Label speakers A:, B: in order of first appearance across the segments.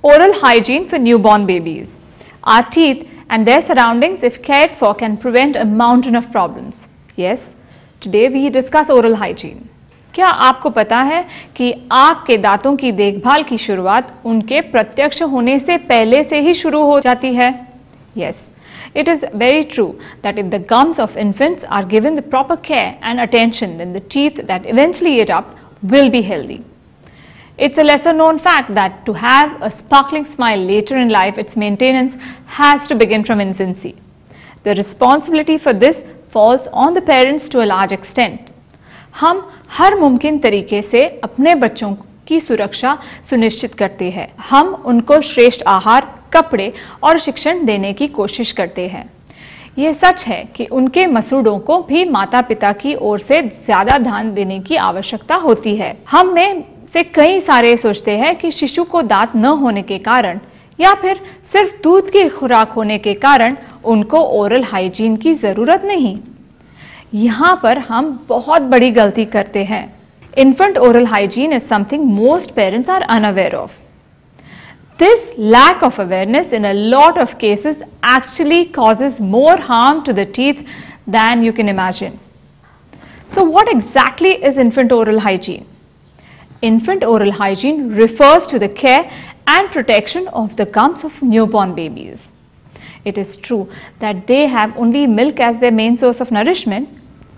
A: Oral hygiene for newborn babies. Our teeth and their surroundings, if cared for, can prevent a mountain of problems. Yes, today we discuss oral hygiene. क्या आपको पता है कि आपके दांतों की देखभाल की शुरुआत उनके प्रत्यक्ष होने से पहले से ही शुरू हो जाती है? Yes, it is very true that if the gums of infants are given the proper care and attention, then the teeth that eventually erupt will be healthy. It's a lesser known fact that to have a sparkling smile later in life, its maintenance has to begin from infancy. The responsibility for this falls on the parents to a large extent. हम हर मुमकिन तरीके से अपने बच्चों की सुरक्षा सुनिश्चित करते हैं। हम उनको श्रेष्ठ आहार, कपड़े और शिक्षण देने की कोशिश करते हैं। ये सच है कि उनके मसूड़ों को भी माता पिता की ओर से ज़्यादा ध्यान देने की आवश्यकता होती है। हम में से कई सारे सोचते हैं कि शिशु को दांत न होने के कारण या फिर सिर्फ दूध की खुराक होने के कारण उनको ओरल हाइजीन की ज़रूरत नहीं। यहाँ पर हम बहुत बड़ी गलती करते हैं। Infant oral hygiene is something most parents are unaware of. This lack of awareness in a lot of cases actually causes more harm to the teeth than you can imagine. So what exactly is infant oral hygiene? Infant oral hygiene refers to the care and protection of the gums of newborn babies. It is true that they have only milk as their main source of nourishment,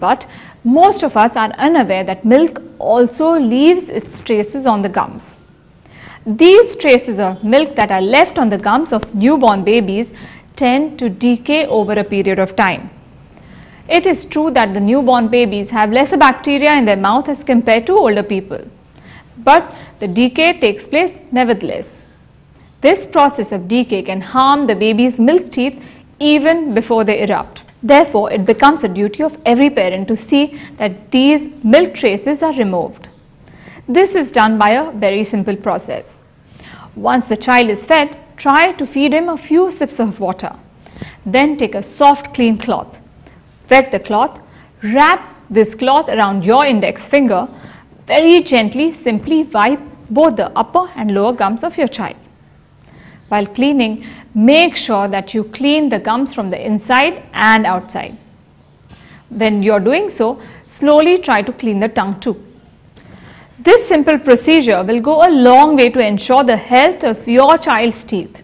A: but most of us are unaware that milk also leaves its traces on the gums. These traces of milk that are left on the gums of newborn babies tend to decay over a period of time. It is true that the newborn babies have lesser bacteria in their mouth as compared to older people, but the decay takes place nevertheless. This process of decay can harm the baby's milk teeth even before they erupt. Therefore, it becomes the duty of every parent to see that these milk traces are removed. This is done by a very simple process. Once the child is fed, try to feed him a few sips of water. Then take a soft, clean cloth. Wet the cloth, wrap this cloth around your index finger. Very gently, simply wipe both the upper and lower gums of your child. While cleaning, make sure that you clean the gums from the inside and outside. When you are doing so, slowly try to clean the tongue too. This simple procedure will go a long way to ensure the health of your child's teeth.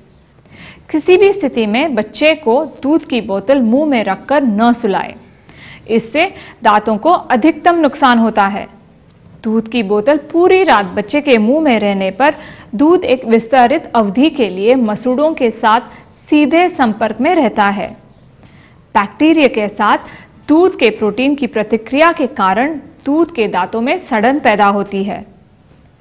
A: किसी भी स्थिति में बच्चे को दूध की बोतल मुंह में रखकर न सुलाएं। इससे दांतों को अधिकतम नुकसान होता है। दूध की बोतल पूरी रात बच्चे के मुंह में रहने पर दूध एक विस्तारित अवधि के लिए मसूड़ों के साथ सीधे संपर्क में रहता है। बैक्टीरिया के साथ दूध के प्रोटीन की प्रतिक्रिया के कारण दूध के दांतों में सड़न पैदा होती है।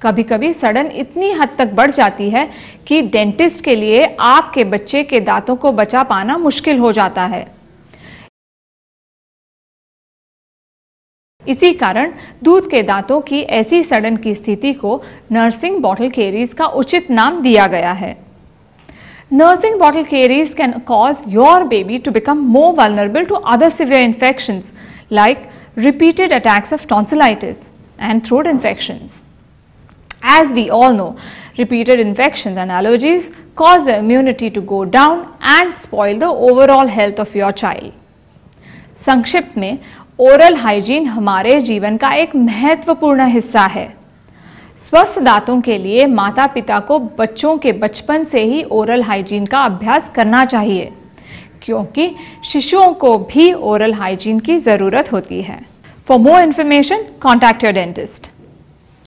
A: कभी-कभी सड़न इतनी हद तक बढ़ जाती है कि डेंटिस्ट के लिए आपके बच्चे के दांतों को बचा पाना मुश्किल हो जाता है। इसी कारण दूध के दांतों की ऐसी सड़न की स्थिति को नर्सिंग बॉटल कैरीज का उचित नाम दिया गया है। Nursing bottle caries can cause your baby to become more vulnerable to other severe infections like repeated attacks of tonsillitis and throat infections. As we all know, repeated infections and allergies cause the immunity to go down and spoil the overall health of your child. संक्षिप्त में, oral hygiene हमारे जीवन का एक महत्वपूर्ण हिस्सा है। स्वस्थ दांतों के लिए माता पिता को बच्चों के बचपन से ही ओरल हाइजीन का अभ्यास करना चाहिए, क्योंकि शिशुओं को भी ओरल हाइजीन की ज़रूरत होती है। For more information, contact your dentist.